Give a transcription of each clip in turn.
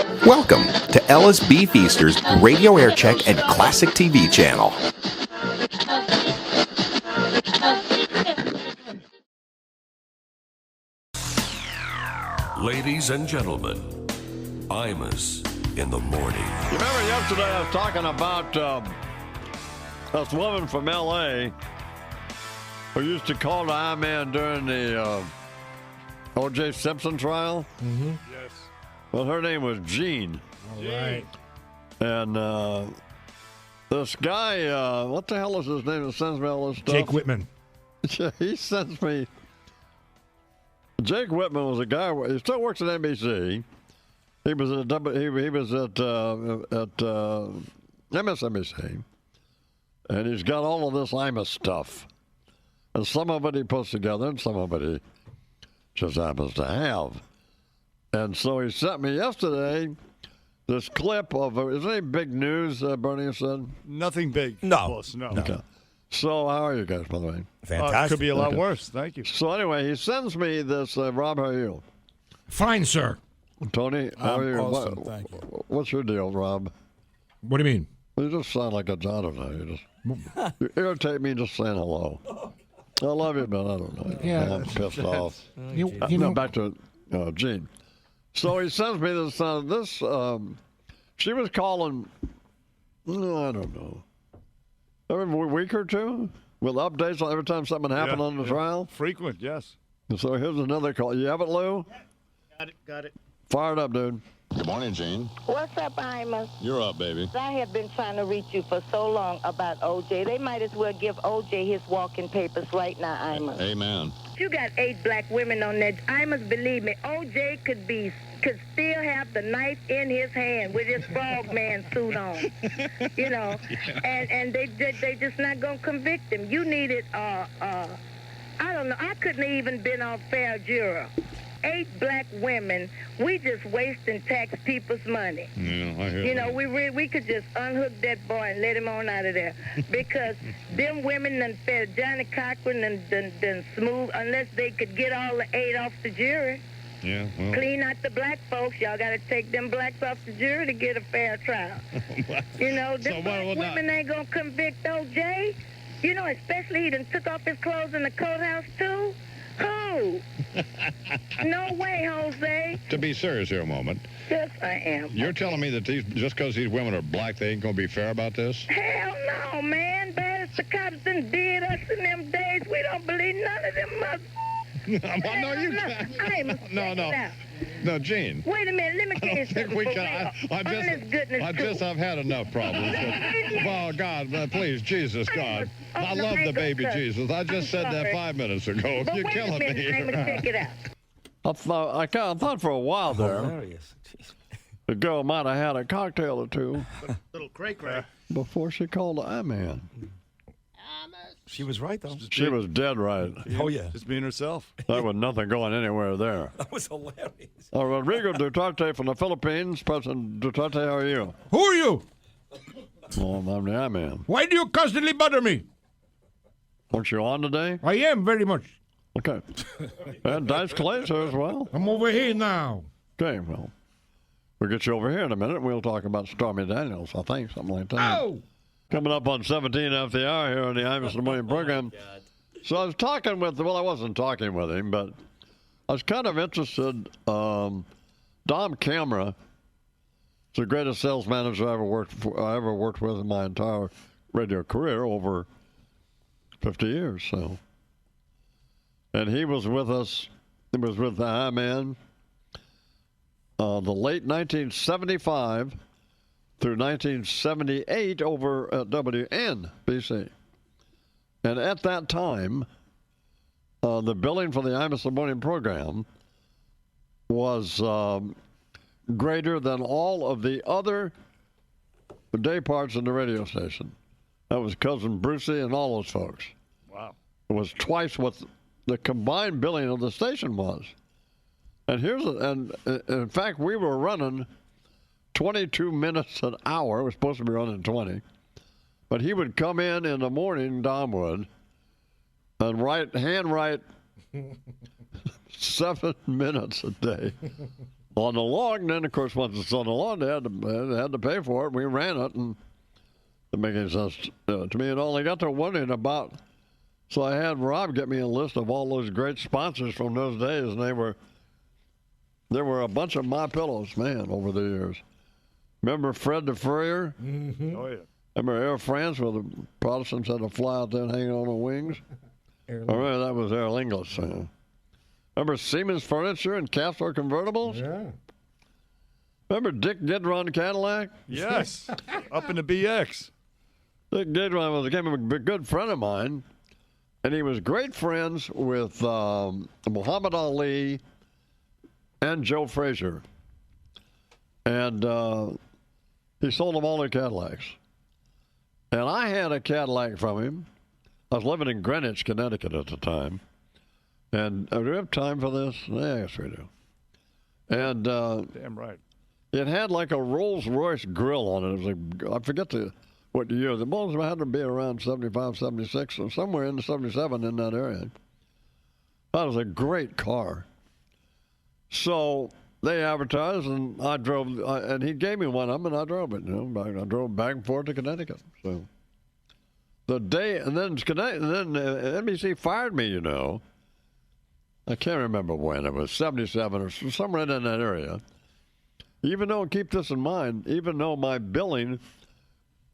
Welcome to Ellis B. Feaster's Radio Air Check and Classic TV channel. Ladies and gentlemen, Imus in the morning. You remember yesterday I was talking about this woman from L.A. who used to call the I-Man during the OJ Simpson trial? Mm-hmm. Yes. Well, her name was Jean. All right. And this guy, what the hell is his name that sends me all this stuff? Jake Whitman. He sends me. Jake Whitman was a guy. He still works at NBC. He was at MSNBC, and he's got all of this Imus stuff. And some of it he puts together, and some of it he just happens to have. And so he sent me yesterday this clip of. Is there any big news? Bernie said nothing big. No. No. Okay. So how are you guys, by the way? Fantastic. Could be a lot worse. Thank you. So anyway, he sends me this. Rob, how are you? Fine, sir. Tony, how are you? Awesome, thank you. What's your deal, Rob? What do you mean? You just sound like a I don't know. You irritate me just saying hello. I love you, but I don't know. Yeah. I'm pissed off. You No, know, back to Gene. So he sends me this. She was calling. I don't know. Every week or two with updates every time something happened on the trial. Frequent, yes. And so here's another call. You have it, Lou? Got it. Fire it up, dude. Good morning, Gene. What's up, Imus? You're up, baby. I have been trying to reach you for so long about OJ. They might as well give OJ his walking papers right now, Imus. Amen. You got 8 black women on that. Imus, believe me, OJ could still have the knife in his hand with his frogman suit on. You know, and they just not gonna convict him. You needed I don't know. I couldn't have even been on fair juror. 8 black women, we just wasting tax people's money. Yeah, I hear You know, we could just unhook that boy and let him on out of there. Because them women done fed Johnny Cochran and done smooth, unless they could get all the 8 off the jury. Yeah, well. Clean out the black folks. Y'all got to take them blacks off the jury to get a fair trial. You know, the black women ain't going to convict OJ. You know, especially he done took off his clothes in the courthouse, too. Who? No way, Jose. To be serious here a moment, Yes, I am. you're telling me that just because these women are black, they ain't going to be fair about this? Hell no, man. Bad as the cops done did us in them days, we don't believe none of them mothers. No, you can't. No, Gene. Wait a minute, let me tell you I think something. we for can. real. I've had enough problems. Oh, God, please, Jesus, God. I love the baby Jesus. I just said that 5 minutes ago. But You're wait killing a minute, me. Imus, check it out. I thought for a while there Hilarious. the girl might have had a cocktail or two Little cray-cray. before she called the I-Man. She was right, though. She was dead right. Oh, yeah. Just being herself. There was nothing going anywhere there. That was hilarious. Rodrigo Duterte from the Philippines. President Duterte, how are you? who are you? Well, I'm the I-Man. Why do you constantly bother me? Aren't you on today? I am very much. Okay. And Dice Clay's here as well. I'm over here now. Okay, well, we'll get you over here in a minute. We'll talk about Stormy Daniels, I think, something like that. Oh! Coming up on 17 after the hour here on the Imus in the Morning program. So I was talking with, well, I wasn't talking with him, but I was kind of interested. Dom Camera is the greatest sales manager I ever worked with in my entire radio career, over 50 years. So, and he was with us. He was with the I-Man the late 1975 through 1978 over at WNBC. And at that time, the billing for the Imus in the Morning program was greater than all of the other day parts in the radio station. That was Cousin Brucey and all those folks. Wow. It was twice what the combined billing of the station was. And in fact, we were running 22 minutes an hour. It was supposed to be running 20. But he would come in the morning, Dom would, and handwrite 7 minutes a day on the lawn. And then, of course, once it's on the lawn, they had to pay for it. We ran it, and it didn't make any sense to me at all. I got to wondering about, so I had Rob get me a list of all those great sponsors from those days, and there were a bunch of My Pillows, man, over the years. Remember Fred the Furrier? Mm-hmm. Oh, yeah. Remember Air France, where the Protestants had to fly out there and hang on the wings? Remember that was Aer Lingus. Remember Siemens Furniture and Castro Convertibles? Yeah. Remember Dick Gidron Cadillac? Yes. Up in the BX. Dick Gidron became a good friend of mine, and he was great friends with Muhammad Ali and Joe Frazier. And he sold them all their Cadillacs. And I had a Cadillac from him. I was living in Greenwich, Connecticut at the time. And do we have time for this? Yeah, yes, we do. And Damn right. it had like a Rolls-Royce grill on it. It was like, I forget what year. The most had to be around 75, 76, or somewhere in the 77 in that area. That was a great car. So they advertised, and I drove, and he gave me one of them, and I drove it. I drove back and forth to Connecticut. So the day, and then NBC fired me. I can't remember when. It was 77 or somewhere in that area. Even though, keep this in mind, even though my billing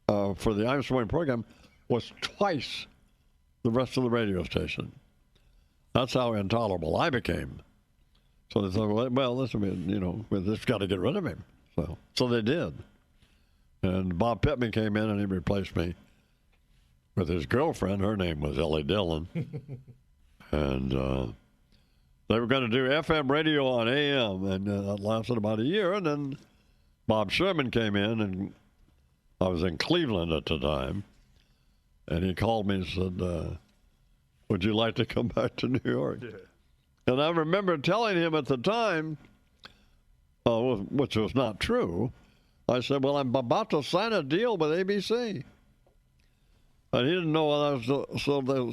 for the I'm Swing program was twice the rest of the radio station. That's how intolerable I became. So they thought, well, this we've got to get rid of him. So they did. And Bob Pittman came in and he replaced me with his girlfriend. Her name was Ellie Dillon. And they were going to do FM radio on AM, and that lasted about a year. And then Bob Sherman came in, and I was in Cleveland at the time. And he called me and said, would you like to come back to New York? Yeah. And I remember telling him at the time, which was not true, I said, well, I'm about to sign a deal with ABC. And he didn't know what I was,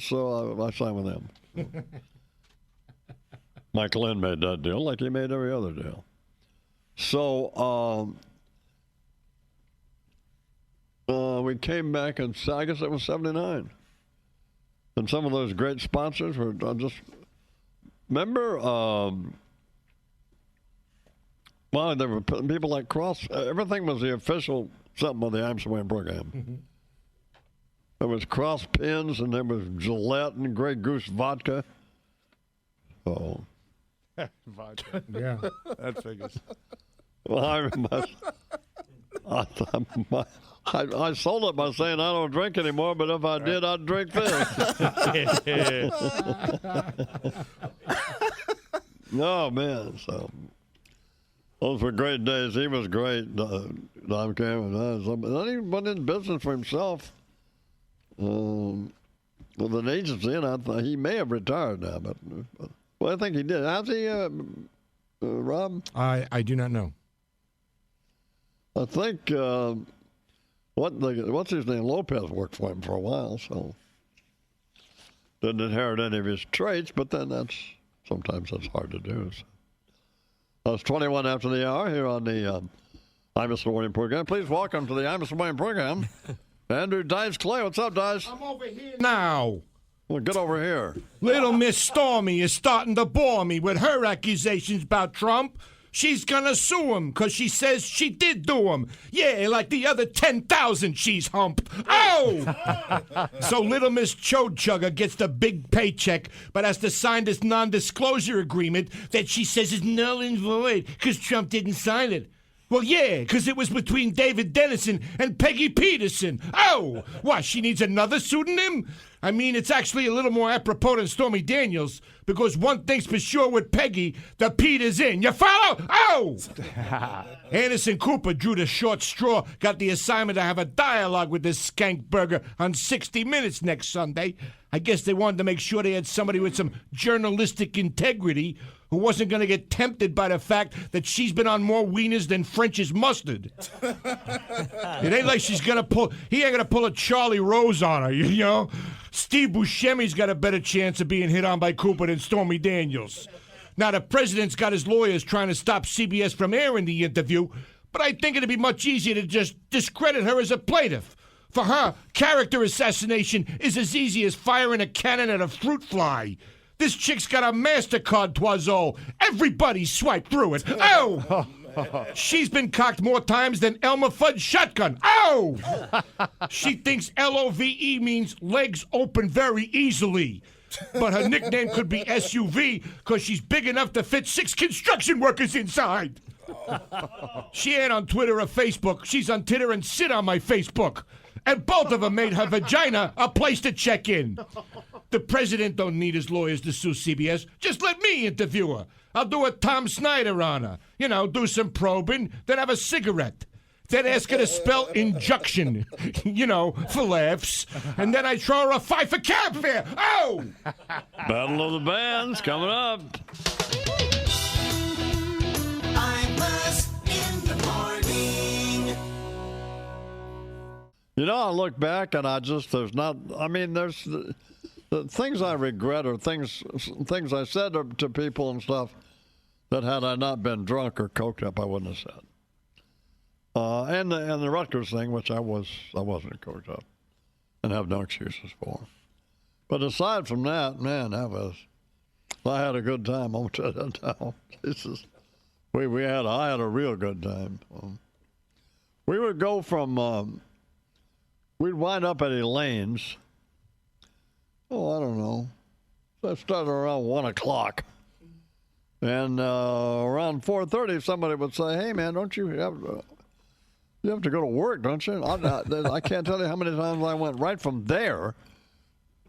so I signed with them. Mike Lynn made that deal like he made every other deal. So we came back, and I guess it was 79. And some of those great sponsors were just... Remember, there were people like Cross. Everything was the official something of the I'm Swing program. Mm-hmm. There was Cross Pins, and there was Gillette and Grey Goose vodka. Oh, vodka. Yeah, that figures. Well, I sold it by saying I don't drink anymore, but if I did, I'd drink this. Oh, man. So those were great days. He was great, Don Cameron. Then he went in business for himself with an agency, and I thought he may have retired now. But I think he did. How's he, Rob? I do not know. I think... what's his name? Lopez worked for him for a while, so didn't inherit any of his traits. But then sometimes that's hard to do. So. It's 21 after the hour here on the Imus Morning program. Please welcome to the Imus Morning program, Andrew Dice Clay. What's up, Dice? I'm over here now. Well, get over here. Little Miss Stormy is starting to bore me with her accusations about Trump. She's gonna sue him because she says she did do him. Yeah, like the other 10,000 she's humped. Oh! So little Miss Chode-Chugger gets the big paycheck, but has to sign this non-disclosure agreement that she says is null and void because Trump didn't sign it. Well, yeah, because it was between David Dennison and Peggy Peterson. Oh! Why, she needs another pseudonym? I mean, it's actually a little more apropos than Stormy Daniels, because one thing's for sure with Peggy, the Peter's in. You follow? Oh! Anderson Cooper drew the short straw, got the assignment to have a dialogue with this skankburger on 60 Minutes next Sunday. I guess they wanted to make sure they had somebody with some journalistic integrity who wasn't going to get tempted by the fact that she's been on more wieners than French's mustard. It ain't like he ain't going to pull a Charlie Rose on her, you know? Steve Buscemi's got a better chance of being hit on by Cooper than Stormy Daniels. Now, the president's got his lawyers trying to stop CBS from airing the interview, but I think it'd be much easier to just discredit her as a plaintiff. For her, character assassination is as easy as firing a cannon at a fruit fly. This chick's got a MasterCard Toiseau. Everybody swiped through it. Oh! She's been cocked more times than Elmer Fudd's shotgun. Oh! She thinks LOVE means legs open very easily. But her nickname could be SUV because she's big enough to fit 6 construction workers inside. She ain't on Twitter or Facebook. She's on Titter and sit on my Facebook. And both of them made her vagina a place to check in. The president don't need his lawyers to sue CBS. Just let me interview her. I'll do a Tom Snyder on her. You know, do some probing, then have a cigarette. Then ask her to spell injunction, you know, for laughs. And then I throw her a fight for cab fare. Oh! Battle of the Bands coming up. Imus in the morning. You know, I look back and there's the things I regret are things I said to people and stuff that had I not been drunk or coked up, I wouldn't have said. And the Rutgers thing, which I wasn't coked up, and have no excuses for. But aside from that, man, I had a good time. I'm telling you now. I had a real good time. We would go from, we'd wind up at Elaine's. Oh, I don't know. That started around 1 o'clock. And around 4:30, somebody would say, "Hey, man, don't you have to go to work, don't you?" I can't tell you how many times I went right from there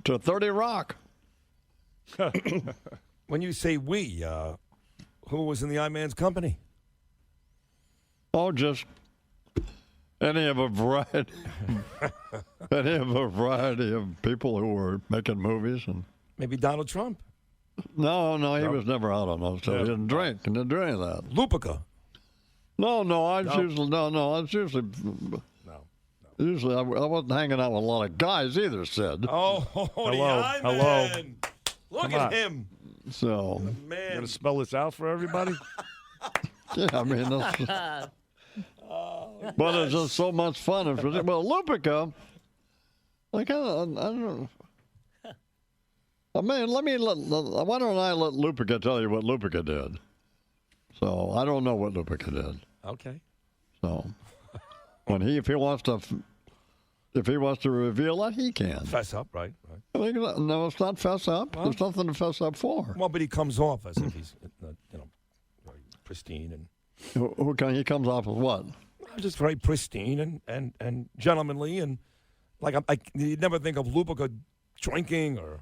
to 30 Rock. When you say we, who was in the I-Man's company? Oh, just any of a variety of people who were making movies. And Maybe Donald Trump. No, he was never out on those. So he didn't drink and didn't do any of that. Lupica. Usually I wasn't hanging out with a lot of guys either, Sid. Oh, Hello. the I-Man. Look Come at on. him. So, You Man. gonna spell this out for everybody? yeah, I mean, but it's just so much fun. Well, Lupica, I don't know. I mean, why don't I let Lupica tell you what Lupica did? So, I don't know what Lupica did. Okay. So, if he wants to reveal it, he can. Fess up, right? I mean, no, it's not fess up. There's nothing to fess up for. Well, but he comes off as if he's, very pristine and He comes off with what? just very pristine and gentlemanly and you'd never think of Lupica drinking or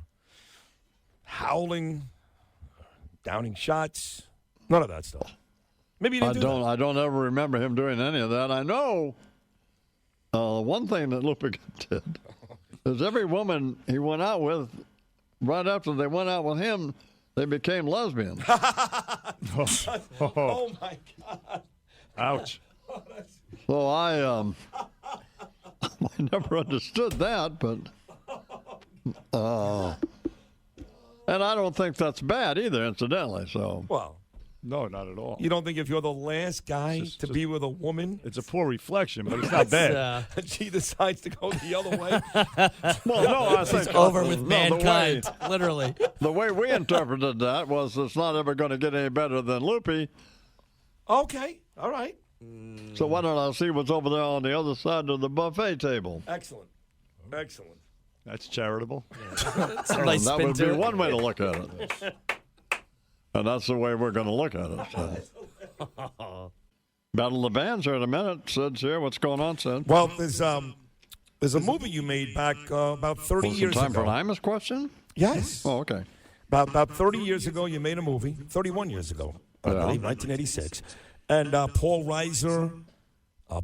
howling, downing shots, none of that stuff. Maybe you didn't do that. I don't ever remember him doing any of that. I know one thing that Lupica did is every woman he went out with, right after they went out with him, they became lesbians. Oh my God! Ouch. So I never understood that, but and I don't think that's bad either, incidentally. So Well, No, not at all. you don't think if you're the last guy to be with a woman, It's a poor reflection, but it's not bad. and she decides to go the other way? well, no, I think It's over with no, mankind, literally. The way we interpreted that was it's not ever going to get any better than Loopy. Okay, all right, So why don't I see what's over there on the other side of the buffet table? excellent. That's charitable. It's a nice that spin would to be it. one way to look at it. And that's the way we're going to look at it. So. Battle of the Bands here in a minute. Sid's here. What's going on, Sid? Well, there's a movie you made back about 30 Was it years time ago. for an Imus question? Yes. Oh, okay. About 30 years ago, you made a movie. 31 years ago, I believe, 1986. And Paul Reiser,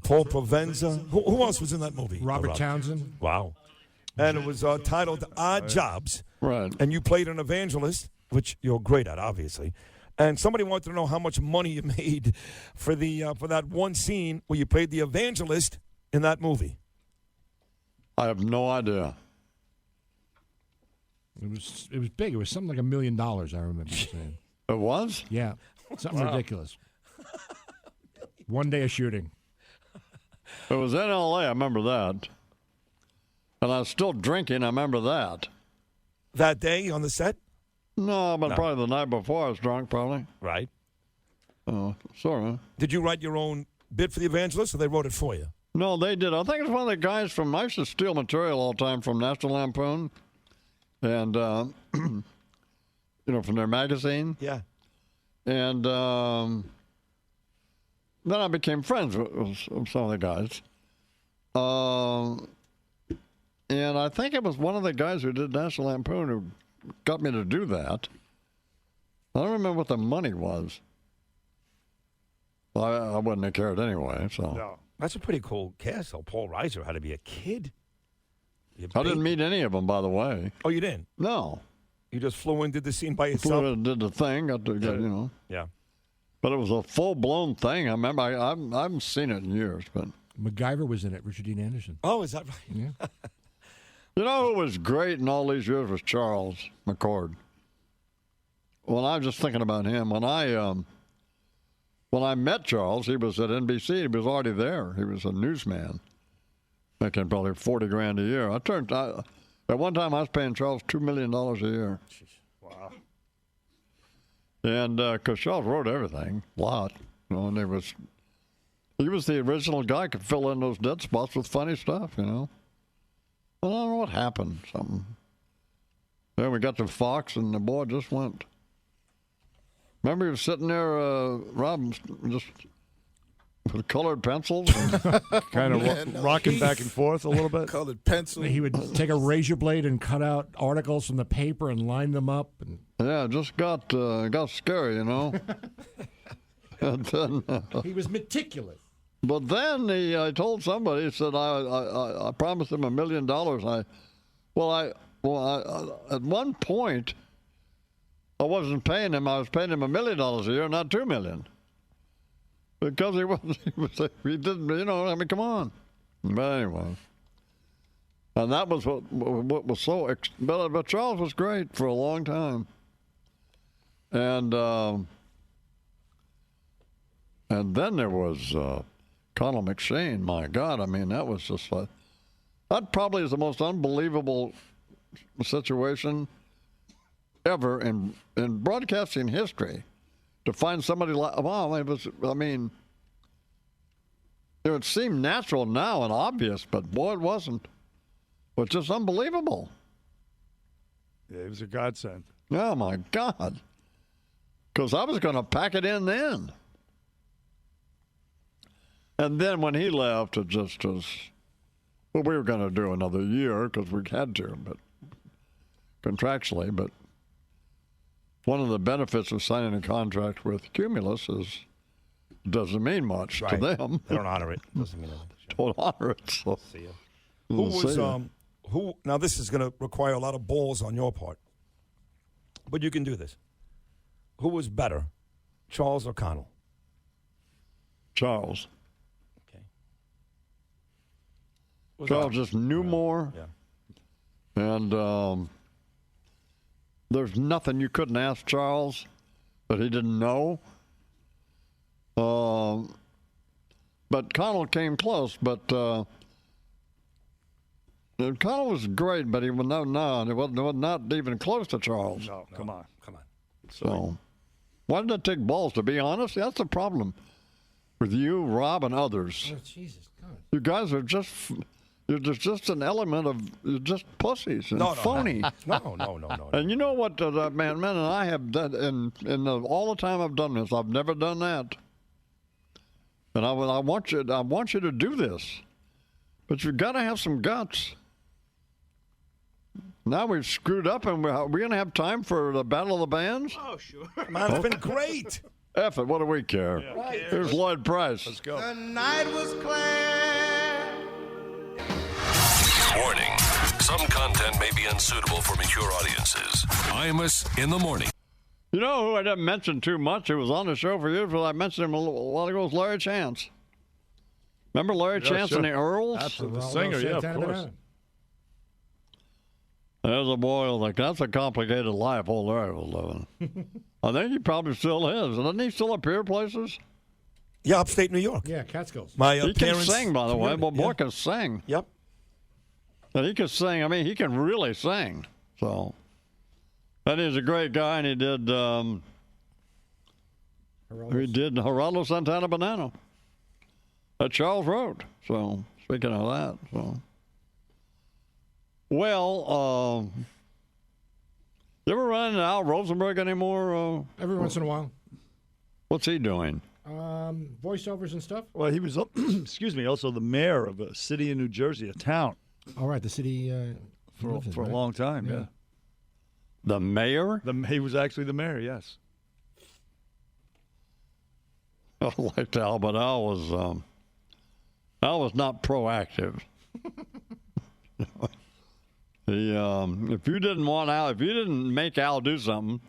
Paul Provenza. Who else was in that movie? Robert Townsend. Wow. And it was titled Odd Jobs. Right. And you played an evangelist, which you're great at, obviously. And somebody wanted to know how much money you made for that one scene where you played the evangelist in that movie. I have no idea. It was big. It was something like $1 million. I remember saying. It was? Yeah, something ridiculous. One day of shooting. It was in L.A., I remember that. And I was still drinking, I remember that. That day on the set? No, but probably the night before I was drunk, probably. Right. Oh, sorry. Did you write your own bit for the evangelist, or they wrote it for you? No, they did. I think it's one of the guys from, I used to steal material all the time from National Lampoon. And, you know, from their magazine. Yeah. And then I became friends with some of the guys. And I think it was one of the guys who did National Lampoon who got me to do that. I don't remember what the money was. Well, I wouldn't have cared anyway. So No. That's a pretty cool cast, though. Paul Reiser had to be a kid. I didn't meet any of them, by the way. Oh, you didn't? No. You just flew in, did the scene by yourself? Flew in, did the thing, got to, you know. Yeah. But it was a full-blown thing. I remember, I haven't seen it in years, but. MacGyver was in it, Richard Dean Anderson. Oh, is that right? Yeah. You know who was great in all these years was Charles McCord. Well, I was just thinking about him. When I met Charles, he was at NBC. He was already there. He was a newsman, making probably $40,000 a year. At one time, I was paying Charles $2 million a year. Wow. And because Charles wrote everything, a lot, you know, and he was the original guy could fill in those dead spots with funny stuff, you know. I don't know what happened. Something. Then we got to Fox, and the boy just went. Remember, he was sitting there, Rob, just with colored pencils. Kind of rocking back and forth a little bit. Colored pencil. He would take a razor blade and cut out articles from the paper and line them up. And Yeah, it just got scary, you know. And then, he was meticulous. but then I told somebody, he said, I promised him $1 million. At one point, I wasn't paying him. I was paying him $1 million a year, not $2 million. Because he didn't, you know, I mean, come on. But anyway. And that was what was so, but Charles was great for a long time. And then there was Connell McShane. My God, I mean, that was just like, that probably is the most unbelievable situation ever in broadcasting history. To find somebody like, wow, it was, I mean, it would seem natural now and obvious, but boy, it wasn't. It was just unbelievable. Yeah, it was a godsend. Oh, my God. Because I was going to pack it in then. And then when he left, it just was, well, we were going to do another year because we had to, but contractually, but one of the benefits of signing a contract with Cumulus is it doesn't mean much to them. They don't honor it. Doesn't mean anything. Don't honor it. So. See you. Who? Now this is going to require a lot of balls on your part, but you can do this. Who was better, Charles or Connell? Charles. Okay. Charles just knew more. Yeah. And there's nothing you couldn't ask Charles that he didn't know. But Connell came close. But Connell was great, but he was not even close to Charles. No, come on. So, why did it take balls? To be honest, that's the problem with you, Rob, and others. Oh, Jesus God. You guys are just. There's just an element of you're just pussies and phony. No. And you know what, man, and I have done in all the time I've done this, I've never done that. And I want you to do this, but you've got to have some guts. Now we've screwed up, and we're going to have time for the Battle of the Bands. Oh, sure. Man, it's been great. F it, what do we care? Yeah. Here's Lloyd Price. Let's go. The night was clear. Warning. Some content may be unsuitable for mature audiences. Imus in the morning. You know who I didn't mention too much? Who was on the show for years, but I mentioned him a while ago, was Larry Chance. Remember Larry Chance and the Earls? Absolutely. The singer, yeah, of course. There's a boy like that's a complicated life old Larry was living. I think he probably still is. Doesn't he still appear places? Yeah, upstate New York. Yeah, Catskills. My He can parents' sing, by the way. community, But boy yeah. can sing. Yep. And he can sing. I mean, he can really sing. So, and he's a great guy. And he did Geraldo Santana Banana at Charles Road. So, speaking of that, so. Well, you ever run into Al Rosenberg anymore? Every once in a while. What's he doing? Voiceovers and stuff. Well, he was, excuse me, also the mayor of a city in New Jersey, a town, All right, the city for lives in, a right? long time. Yeah. The mayor? He was actually the mayor. Yes. I liked Al, but Al was not proactive. If you didn't want Al, if you didn't make Al do something,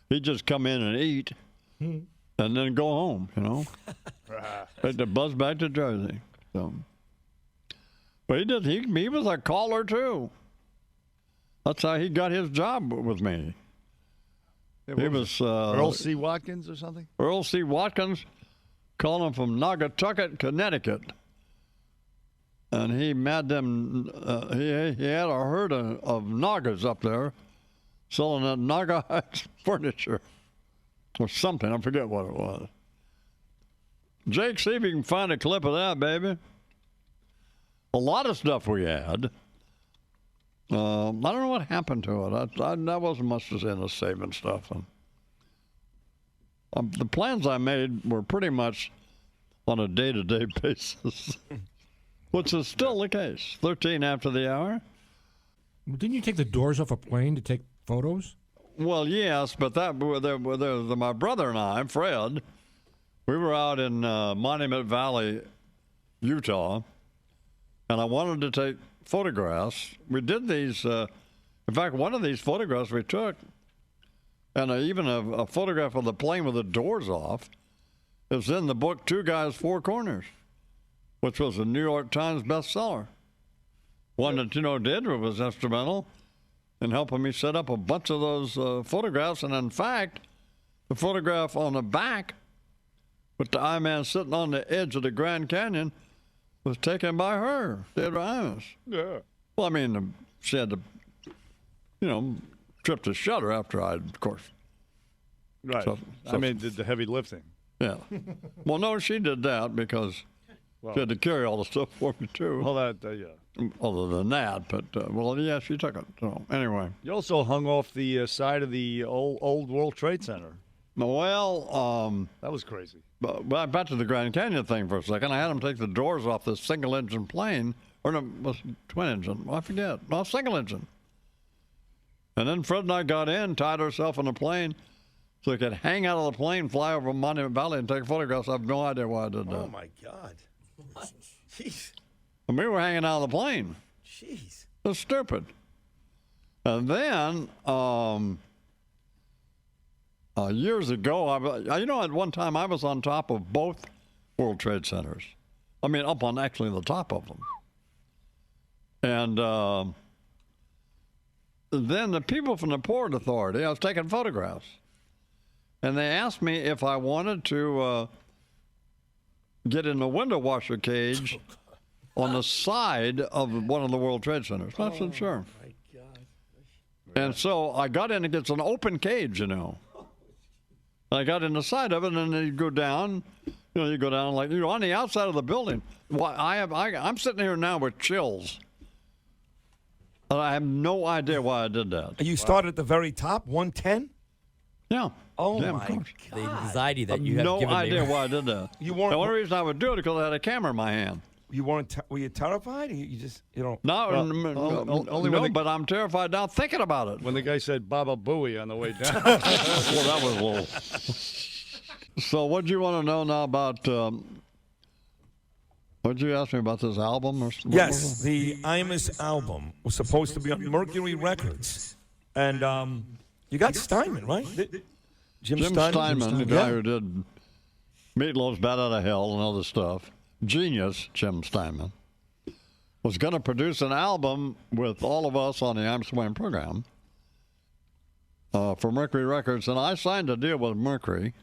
he'd just come in and eat and then go home, you know. Take the bus back to Jersey. So. But he did. He was a caller too. That's how he got his job with me. He was Earl C. Watkins or something. Earl C. Watkins, calling from Naugatucket, Connecticut. And he made them, he had a herd of Nagas up there selling that Naga furniture or something. I forget what it was. Jake, see if you can find a clip of that, baby. A lot of stuff we had. I don't know what happened to it. That wasn't much to say in the saving stuff. And, the plans I made were pretty much on a day-to-day basis. Which is still the case. 13 after the hour. Didn't you take the doors off a plane to take photos? Well, yes, but my brother and I, Fred, we were out in Monument Valley, Utah, and I wanted to take photographs. We did these. In fact, one of these photographs we took, and even a photograph of the plane with the doors off, is in the book Two Guys, Four Corners, which was a New York Times bestseller. One that, Daredevil was instrumental in helping me set up a bunch of those photographs. And in fact, the photograph on the back with the I-Man sitting on the edge of the Grand Canyon was taken by her, Deirdre Imus. Yeah. Well, I mean, she had to, trip the shutter after I'd, of course. Right. Did the heavy lifting. Yeah. Well, no, she did that because she had to carry all the stuff for me, too. All that, yeah. Other than that, but, yeah, she took it. So, anyway. You also hung off the side of the old World Trade Center. Well, that was crazy. But back to the Grand Canyon thing for a second. I had them take the doors off this single-engine plane, or no, it was twin-engine. Well, I forget. No, single-engine. And then Fred and I got in, tied ourselves in the plane, so we could hang out of the plane, fly over Monument Valley, and take photographs. I have no idea why I did that. Oh, my God. What? Jeez. And we were hanging out of the plane. Jeez. It was stupid. And then, years ago, at one time I was on top of both World Trade Centers. I mean, up on actually the top of them. And then the people from the Port Authority, I was taking photographs. And they asked me if I wanted to get in the window washer cage on the side of one of the World Trade Centers. I said, sure. My God. And so I got in, it's an open cage, I got in the side of it, and then you go down, you go down like, on the outside of the building. Well, I'm sitting here now with chills. And I have no idea why I did that. You started at the very top, 110? Yeah. Oh, yeah, my God. The anxiety that you have no given idea me. why I did that. You weren't. The only reason I would do it is because I had a camera in my hand. You weren't. Were you terrified? Or you don't. No, only when but I'm terrified now thinking about it. When the guy said Baba Booey on the way down. Well, that was a little. So, what do you want to know now about? What did you ask me about this album? Or Yes, the Imus album was supposed to be on Mercury Records, and you got Steinman, right? Jim Steinman, the guy who did Meatloaf's Bat Out of Hell and other stuff. Genius, Jim Steinman, was going to produce an album with all of us on the I'm Swaying program. for Mercury Records, and I signed a deal with Mercury.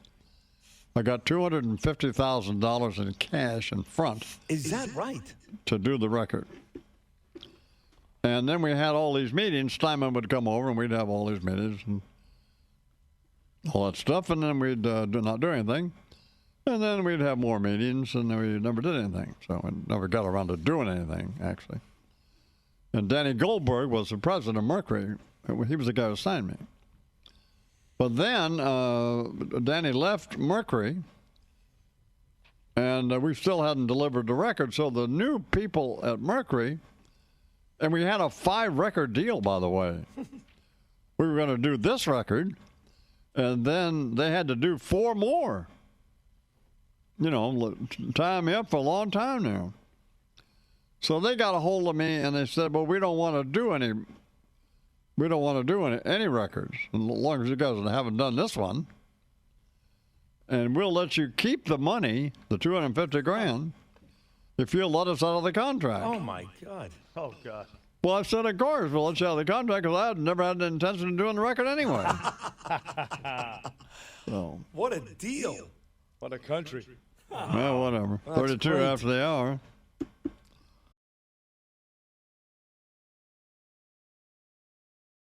I got $250,000 in cash in front. Is that right? To do the record. And then we had all these meetings. Steinman would come over, and we'd have all these meetings and all that stuff, and then we'd not do anything. And then we'd have more meetings, and then we never did anything. So we never got around to doing anything, actually. And Danny Goldberg was the president of Mercury. He was the guy who signed me. But then Danny left Mercury, and we still hadn't delivered the record. So the new people at Mercury, and we had a 5-record deal, by the way. We were going to do this record, and then they had to do 4 more. You know, tie me up for a long time now. So they got a hold of me, and they said, well, we don't want to do any records, as long as you guys haven't done this one. And we'll let you keep the money, the $250,000, if you'll let us out of the contract. Oh, my God. Oh, God. Well, I said, of course, we'll let you out of the contract, because I had never had the intention of doing the record anyway. So. What a deal. What a country. Well, whatever. That's 32 great. after the hour.